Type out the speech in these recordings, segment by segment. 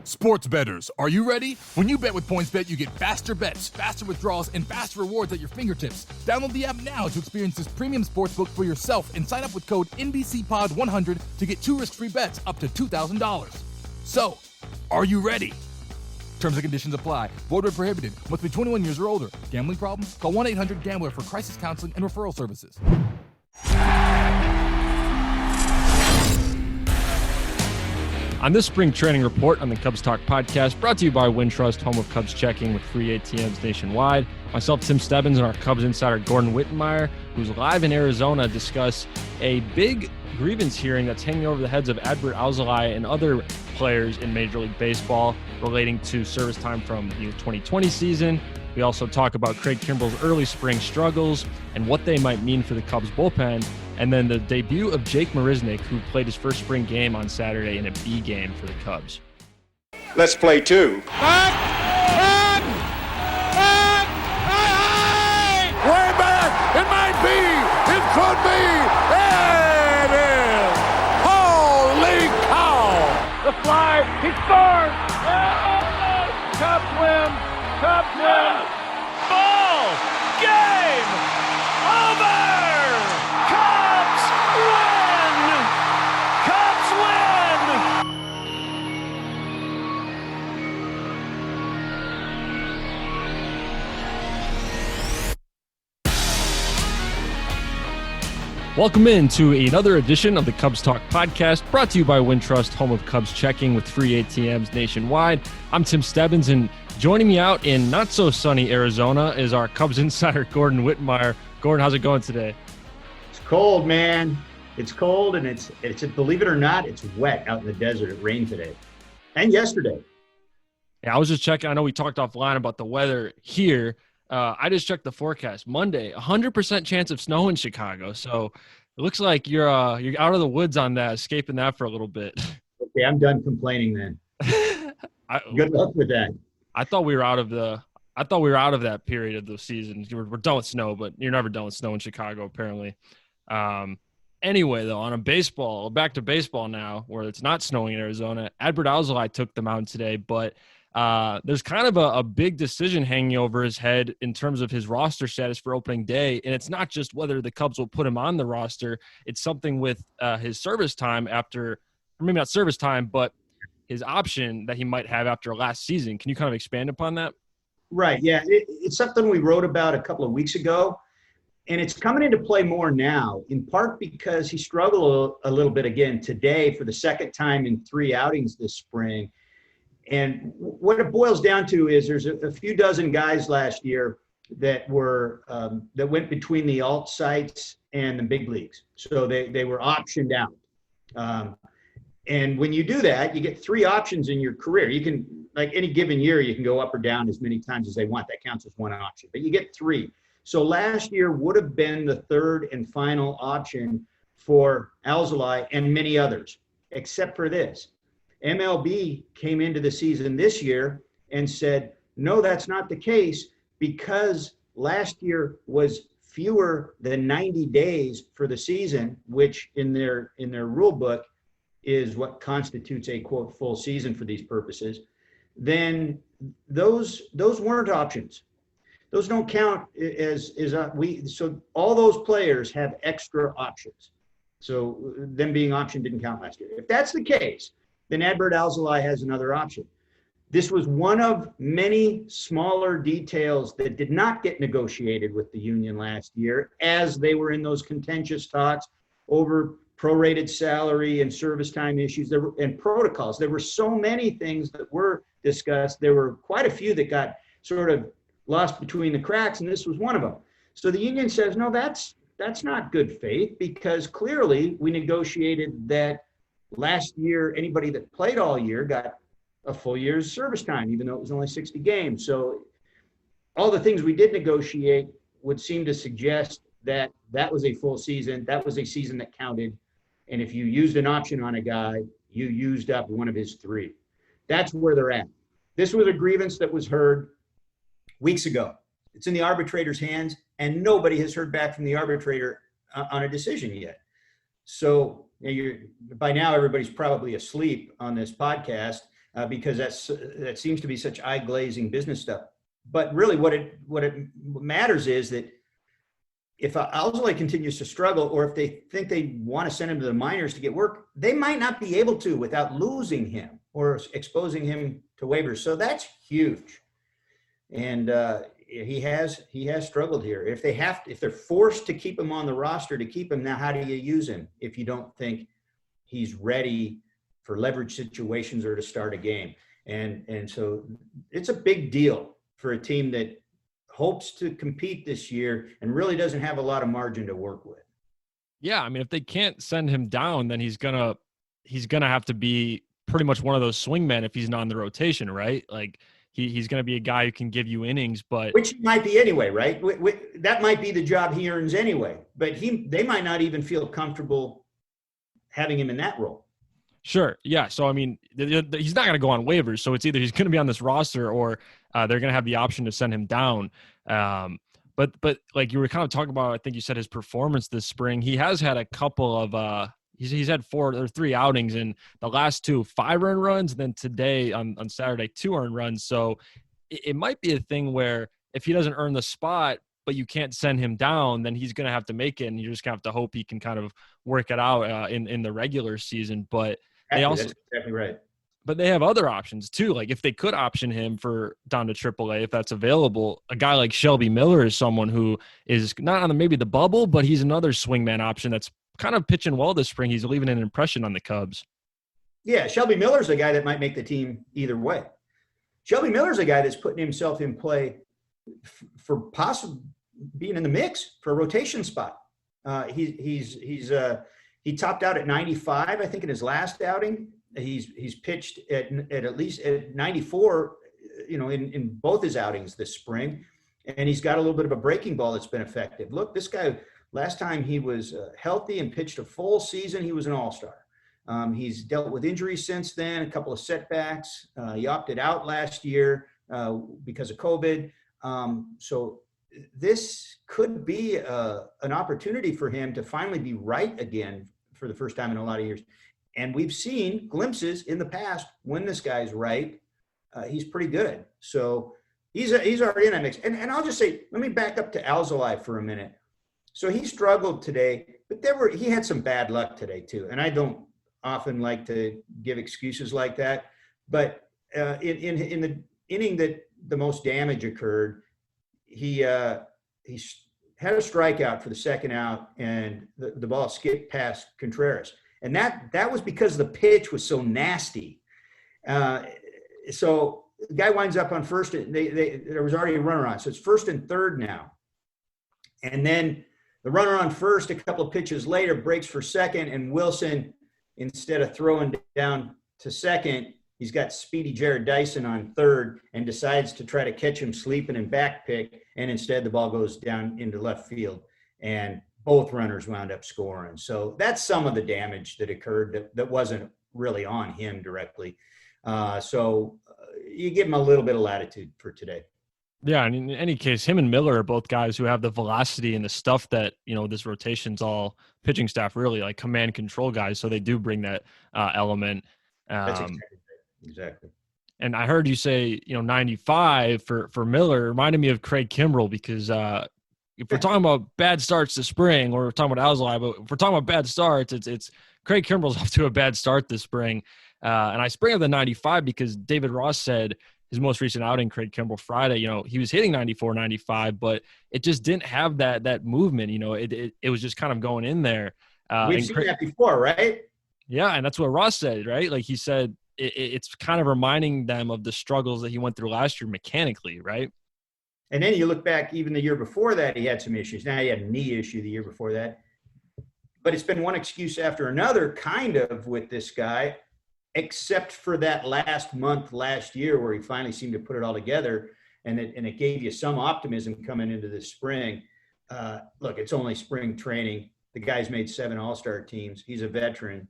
Sports bettors, are you ready? When you bet with PointsBet, you get faster bets, faster withdrawals, and faster rewards at your fingertips. Download the app now to experience this premium sportsbook for yourself and sign up with code NBCPOD100 to get 2 risk-free bets up to $2,000. So, are you ready? Terms and conditions apply. Void where prohibited. Must be 21 years or older. Gambling problem? Call 1-800-GAMBLER for crisis counseling and referral services. On this spring training report on the Cubs Talk podcast, brought to you by Wintrust, home of Cubs checking with free ATMs nationwide. Myself, Tim Stebbins, and our Cubs insider, Gordon Wittenmyer, who's live in Arizona, discuss a big grievance hearing that's hanging over the heads of Adbert Alzolay and other players in Major League Baseball relating to service time from the 2020 season. We also talk about Craig Kimbrel's early spring struggles and what they might mean for the Cubs bullpen. And then the debut of Jake Marisnick, who played his first spring game on Saturday in a B game for the Cubs. Let's play two. Back! Way back! It might be! It could be! It is! Holy cow! The fly! He scores! Cubs win! Cubs win! Ball! Game! Over! Cubs win! Cubs win! Welcome in to another edition of the Cubs Talk podcast, brought to you by Wintrust, home of Cubs checking with free ATMs nationwide. I'm Tim Stebbins, and joining me out in not-so-sunny Arizona is our Cubs insider, Gordon Wittenmyer. Gordon, how's it going today? It's cold, man. It's cold, and it's believe it or not, it's wet out in the desert. It rained today and yesterday. Yeah, I was just checking. I know we talked offline about the weather here. I just checked the forecast. Monday, 100% chance of snow in Chicago. So it looks like you're out of the woods on that, escaping that for a little bit. Okay, I'm done complaining then. Good luck with that. I thought we were out of that period of the season. We're done with snow, but you're never done with snow in Chicago, apparently. Anyway, though, back to baseball now, where it's not snowing in Arizona. Adbert Alzolay took the mound today, but there's kind of a big decision hanging over his head in terms of his roster status for opening day. And it's not just whether the Cubs will put him on the roster. It's something with his service time or maybe not service time, but his option that he might have after last season. Can you kind of expand upon that? Right, yeah. It's something we wrote about a couple of weeks ago, and it's coming into play more now, in part because he struggled a little bit again today for the second time in 3 outings this spring. And what it boils down to is there's a few dozen guys last year that were that went between the alt sites and the big leagues. So they were optioned out. And when you do that, you get 3 options in your career. You can, like any given year, you can go up or down as many times as they want. That counts as 1 option, but you get 3. So last year would have been the 3rd and final option for Alzolay and many others, except for this. MLB came into the season this year and said, no, that's not the case, because last year was fewer than 90 days for the season, which in their rule book is what constitutes a, quote, full season for these purposes. Then those weren't options. Those don't count so all those players have extra options. So them being optioned didn't count last year. If that's the case, then Adbert Alzolay has another option. This was one of many smaller details that did not get negotiated with the union last year, as they were in those contentious talks over prorated salary and service time issues and protocols. There were so many things that were discussed. There were quite a few that got sort of lost between the cracks, and this was one of them. So the union says, no, that's not good faith, because clearly we negotiated that last year anybody that played all year got a full year's service time, even though it was only 60 games. So all the things we did negotiate would seem to suggest that that was a full season. That was a season that counted. And if you used an option on a guy, you used up one of his 3. That's where they're at. This was a grievance that was heard weeks ago. It's in the arbitrator's hands, and nobody has heard back from the arbitrator on a decision yet. So by now, everybody's probably asleep on this podcast. because that seems to be such eye-glazing business stuff. But really what it matters is that if Alzolay continues to struggle, or if they think they want to send him to the minors to get work, they might not be able to without losing him or exposing him to waivers. So that's huge. And he has struggled here. If they're forced to keep him on the roster to keep him, now how do you use him if you don't think he's ready for leverage situations or to start a game? And so it's a big deal for a team that hopes to compete this year and really doesn't have a lot of margin to work with. Yeah, I mean, if they can't send him down, then he's gonna have to be pretty much one of those swingmen if he's not in the rotation, right? Like he's gonna be a guy who can give you innings, but which might be anyway, right? That might be the job he earns anyway. But they might not even feel comfortable having him in that role. Sure. Yeah. So, I mean, he's not going to go on waivers. So it's either he's going to be on this roster or they're going to have the option to send him down. But like you were kind of talking about, I think you said his performance this spring, he has had a couple of he's had 4 or 3 outings, in the last 2 5 earned runs. And then today on Saturday, 2 earned runs. So it might be a thing where if he doesn't earn the spot, but you can't send him down, then he's going to have to make it. And you're just going to have to hope he can kind of work it out in the regular season. But that's exactly right. But they have other options too. Like if they could option him for down to AAA, if that's available, a guy like Shelby Miller is someone who is not on maybe the bubble, but he's another swingman option that's kind of pitching well this spring. He's leaving an impression on the Cubs. Yeah, Shelby Miller's a guy that might make the team either way. Shelby Miller's a guy that's putting himself in play for possibly being in the mix for a rotation spot. He topped out at 95, I think, in his last outing. He's pitched at least at 94, in both his outings this spring, and he's got a little bit of a breaking ball that's been effective. Look, this guy, last time he was healthy and pitched a full season, he was an all-star. He's dealt with injuries since then, a couple of setbacks. He opted out last year because of COVID. So this could be an opportunity for him to finally be right again for the first time in a lot of years. And we've seen glimpses in the past when this guy's right, he's pretty good. So he's already in that mix. And I'll just say, let me back up to Alzolay for a minute. So he struggled today, but he had some bad luck today too. And I don't often like to give excuses like that, but in the inning that the most damage occurred, he had a strikeout for the second out, and the ball skipped past Contreras. And that was because the pitch was so nasty. So the guy winds up on first. There was already a runner on. So it's first and third now. And then the runner on first, a couple of pitches later, breaks for second. And Wilson, instead of throwing down to second, he's got speedy Jared Dyson on third and decides to try to catch him sleeping and back pick. And instead the ball goes down into left field. And both runners wound up scoring. So that's some of the damage that occurred that wasn't really on him directly. So you give him a little bit of latitude for today. Yeah, and in any case, him and Miller are both guys who have the velocity and the stuff that, this rotation's all pitching staff really like command control guys. So they do bring that element. That's exactly. And I heard you say, 95 for Miller reminded me of Craig Kimbrell because if we're talking about bad starts this spring, or we're talking about Alzolay, but if we're talking about bad starts, it's Craig Kimbrell's off to a bad start this spring. And I spring up the 95 because David Ross said his most recent outing, Craig Kimbrell Friday, he was hitting 94, 95, but it just didn't have that movement. It was just kind of going in there. We've seen that before, right? Yeah, and that's what Ross said, right? Like he said, it's kind of reminding them of the struggles that he went through last year mechanically, right? And then you look back, even the year before that, he had some issues. Now he had a knee issue the year before that. But it's been one excuse after another kind of with this guy, except for that last month last year where he finally seemed to put it all together, and it gave you some optimism coming into this spring. Look, it's only spring training. The guy's made 7 all-star teams. He's a veteran.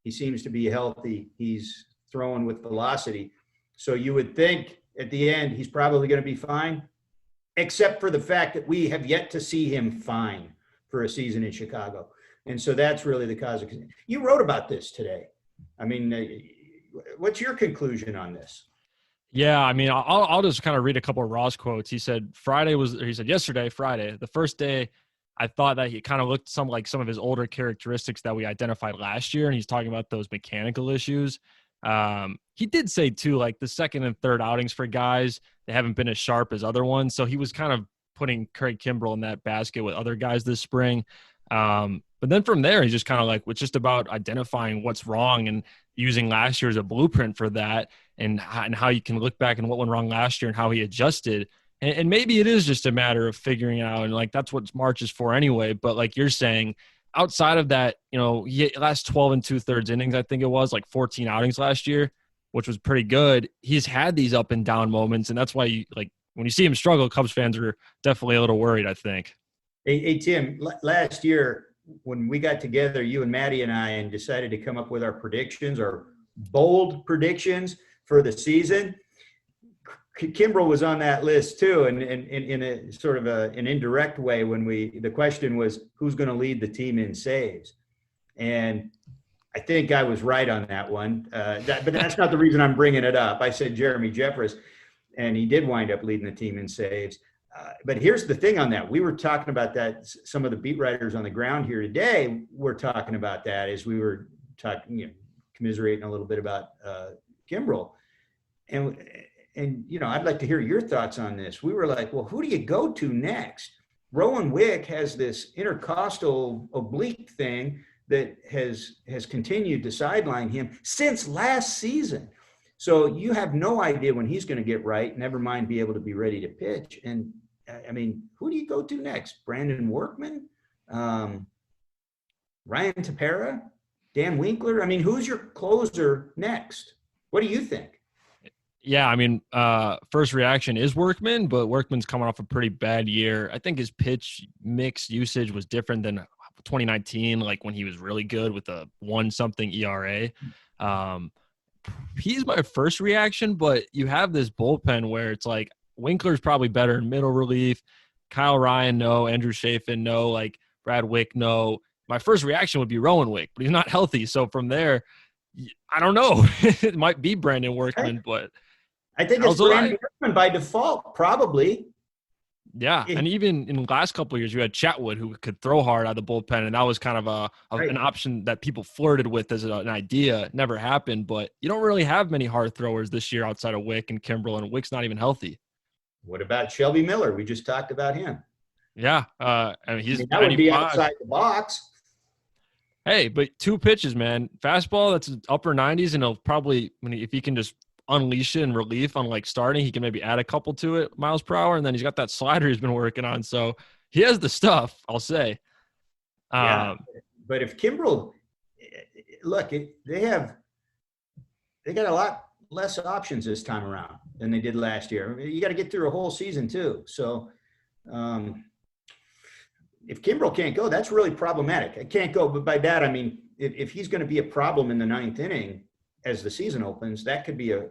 He seems to be healthy. He's throwing with velocity. So you would think at the end he's probably going to be fine, except for the fact that we have yet to see him fine for a season in Chicago. And so that's really the cause of – you wrote about this today. I mean, what's your conclusion on this? Yeah, I mean, I'll just kind of read a couple of Ross quotes. He said yesterday, Friday, the first day, I thought that he kind of looked some of his older characteristics that we identified last year, and he's talking about those mechanical issues. He did say too, like the second and third outings for guys, they haven't been as sharp as other ones. So he was kind of putting Craig Kimbrell in that basket with other guys this spring. But then from there, he's just kind of like, it's just about identifying what's wrong and using last year as a blueprint for that, and how you can look back and what went wrong last year and how he adjusted. And maybe it is just a matter of figuring it out. And like, that's what March is for anyway. But like you're saying, outside of that, he last 12 and 2/3 innings, I think it was like 14 outings last year, which was pretty good. He's had these up and down moments. And that's why when you see him struggle, Cubs fans are definitely a little worried, I think. Hey, Tim, last year when we got together, you and Maddie and I, and decided to come up with our predictions, our bold predictions for the season, Kimbrell was on that list too, and in a sort of an indirect way, when the question was who's going to lead the team in saves, and I think I was right on that one. But that's not the reason I'm bringing it up. I said Jeremy Jeffress, and he did wind up leading the team in saves. But here's the thing on that. We were talking about that. Some of the beat writers on the ground here today were talking about that as we were talking, commiserating a little bit about Kimbrell. And I'd like to hear your thoughts on this. We were like, well, who do you go to next? Rowan Wick has this intercostal oblique thing that has continued to sideline him since last season. So you have no idea when he's going to get right, never mind be able to be ready to pitch. And I mean, who do you go to next? Brandon Workman? Ryan Tepera? Dan Winkler? I mean, who's your closer next? What do you think? Yeah, I mean, first reaction is Workman, but Workman's coming off a pretty bad year. I think his pitch mix usage was different than 2019, like when he was really good with a 1-something ERA. He's my first reaction, but you have this bullpen where it's like Winkler's probably better in middle relief. Kyle Ryan, no. Andrew Chafin, no. Like Brad Wick, no. My first reaction would be Rowan Wick, but he's not healthy. So from there, I don't know. It might be Brandon Workman, but I think it's Brandon Workman by default, probably. Yeah, and even in the last couple of years, you had Chatwood who could throw hard out of the bullpen, and that was kind of an option that people flirted with as an idea. It never happened, but you don't really have many hard throwers this year outside of Wick and Kimbrell, and Wick's not even healthy. What about Shelby Miller? We just talked about him. Yeah, I mean, that would be outside the box. Hey, but 2 pitches, man. Fastball, that's upper 90s, and he'll probably, if he can just unleash it in relief on like starting, he can maybe add a couple to it miles per hour, and then he's got that slider he's been working on, so he has the stuff, I'll say. Yeah, but if Kimbrell, look, they got a lot less options this time around than they did last year. You got to get through a whole season too, so if Kimbrell can't go, that's really problematic. I can't go, but by that I mean if he's going to be a problem in the 9th inning as the season opens, that could be a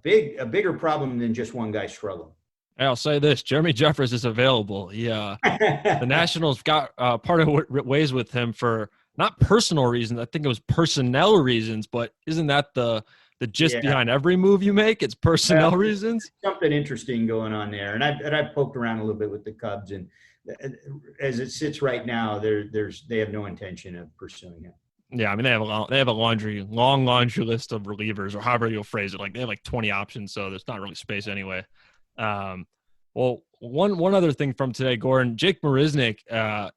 bigger problem than just one guy struggling. I'll say this: Jeremy Jeffress is available. The Nationals got part of ways with him for not personal reasons. I think it was personnel reasons, but isn't that the gist behind every move you make? It's personnel reasons. Something interesting going on there, and I've poked around a little bit with the Cubs, and as it sits right now, they have no intention of pursuing him. Yeah, I mean, they have a long laundry list of relievers, or however you'll phrase it. Like they have like 20 options, so there's not really space anyway. Well, one other thing from today, Gordon, Jake Marisnick,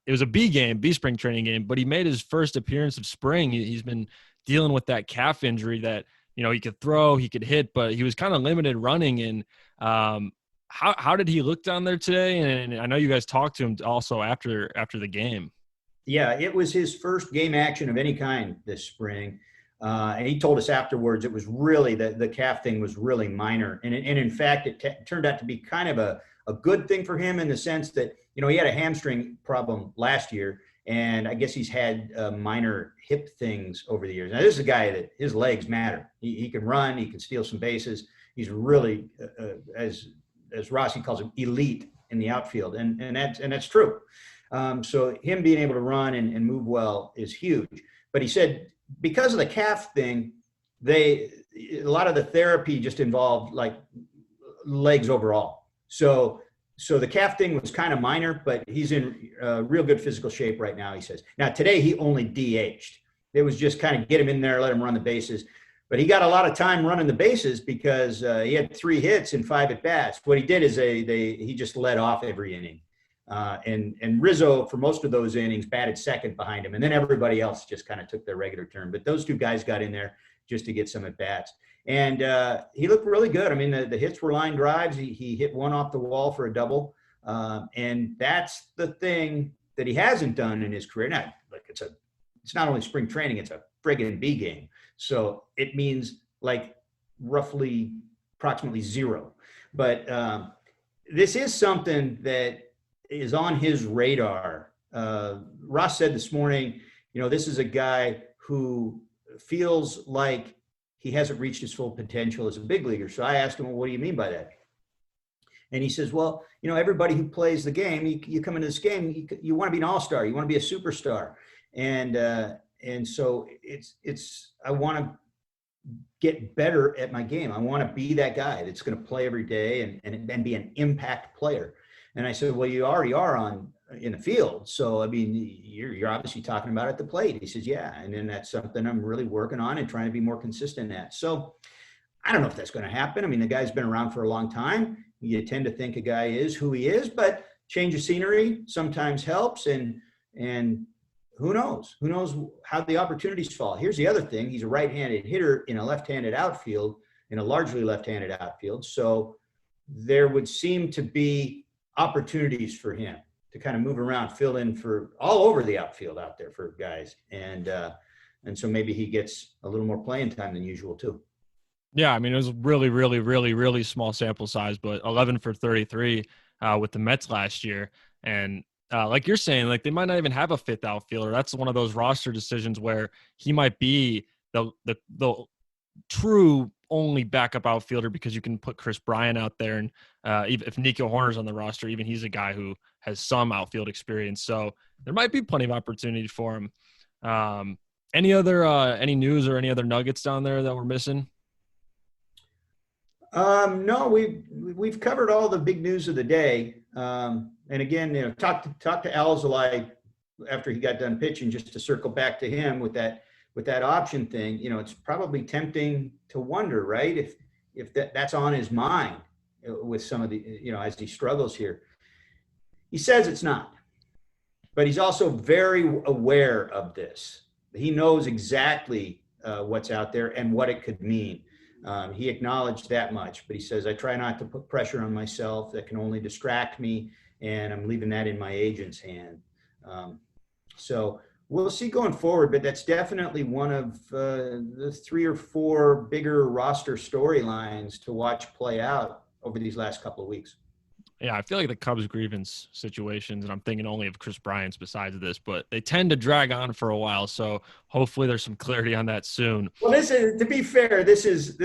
it was a B spring training game, but he made his first appearance of spring. He's been dealing with that calf injury that, he could throw, he could hit, but he was kind of limited running. And how did he look down there today? And I know you guys talked to him also after the game. Yeah, it was his first game action of any kind this spring. And he told us afterwards it was really the calf thing was really minor. And in fact, it turned out to be kind of a good thing for him in the sense that, he had a hamstring problem last year. And I guess he's had minor hip things over the years. Now, this is a guy that his legs matter. He can run. He can steal some bases. He's really, as Rossi calls him, elite in the outfield. And that's true. So him being able to run and move well is huge. But he said because of the calf thing, a lot of the therapy just involved like legs overall. So the calf thing was kind of minor, but he's in real good physical shape right now, he says. Now, today he only DH'd. It was just kind of get him in there, let him run the bases. But he got a lot of time running the bases because he had 3 hits and 5 at-bats. What he did is he just led off every inning. And Rizzo, for most of those innings, batted second behind him. And then everybody else just kind of took their regular turn. But those 2 guys got in there just to get some at-bats. And he looked really good. I mean, the hits were line drives. He hit 1 off the wall for a double. And that's the thing that he hasn't done in his career. Now, like it's not only spring training, it's a friggin' B game. So it means like approximately 0. But this is something that is on his radar. Ross said this morning, this is a guy who feels like he hasn't reached his full potential as a big leaguer. So I asked him, well, what do you mean by that? And he says, well, everybody who plays the game, you come into this game, you want to be an all-star, you want to be a superstar. And so I want to get better at my game. I want to be that guy that's going to play every day and be an impact player. And I said, well, you already are in the field. So, I mean, you're obviously talking about at the plate. He says, yeah. And then that's something I'm really working on and trying to be more consistent at. So I don't know if that's going to happen. I mean, the guy's been around for a long time. You tend to think a guy is who he is, but change of scenery sometimes helps. And who knows? Who knows how the opportunities fall? Here's the other thing. He's a right-handed hitter in a left-handed outfield, in a largely left-handed outfield. So there would seem to be opportunities for him to kind of move around, fill in for all over the outfield out there for guys. And so maybe he gets a little more playing time than usual too. Yeah. I mean, it was really, really, really, really small sample size, but 11 for 33 with the Mets last year. And like you're saying, like they might not even have a 5th outfielder. That's one of those roster decisions where he might be the true only backup outfielder because you can put Chris Bryant out there. And even if Nico Hoerner's on the roster, even he's a guy who has some outfield experience. So there might be plenty of opportunity for him. Any news or any other nuggets down there that we're missing? No, we've covered all the big news of the day. And again, talk to Alzolay after he got done pitching, just to circle back to him with that option thing. It's probably tempting to wonder, right? If that's on his mind with some of the, as he struggles here. He says it's not, but he's also very aware of this. He knows exactly what's out there and what it could mean. He acknowledged that much, but he says, I try not to put pressure on myself. That can only distract me, and I'm leaving that in my agent's hand. So we'll see going forward, but that's definitely one of the 3 or 4 bigger roster storylines to watch play out over these last couple of weeks. Yeah, I feel like the Cubs grievance situations, and I'm thinking only of Chris Bryant's besides this, but they tend to drag on for a while. So hopefully there's some clarity on that soon. Well, to be fair, this is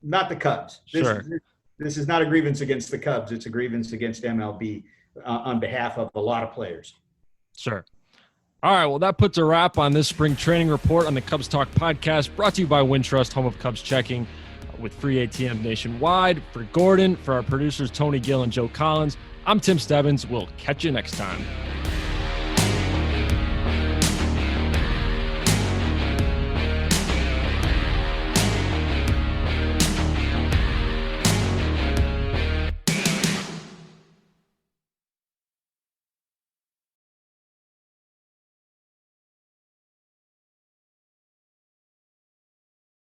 not the Cubs. This is not a grievance against the Cubs. It's a grievance against MLB on behalf of a lot of players. Sure. All right, well, that puts a wrap on this spring training report on the Cubs Talk podcast, brought to you by Wintrust, home of Cubs Checking, with free ATMs nationwide. For Gordon, for our producers Tony Gill and Joe Collins, I'm Tim Stebbins. We'll catch you next time.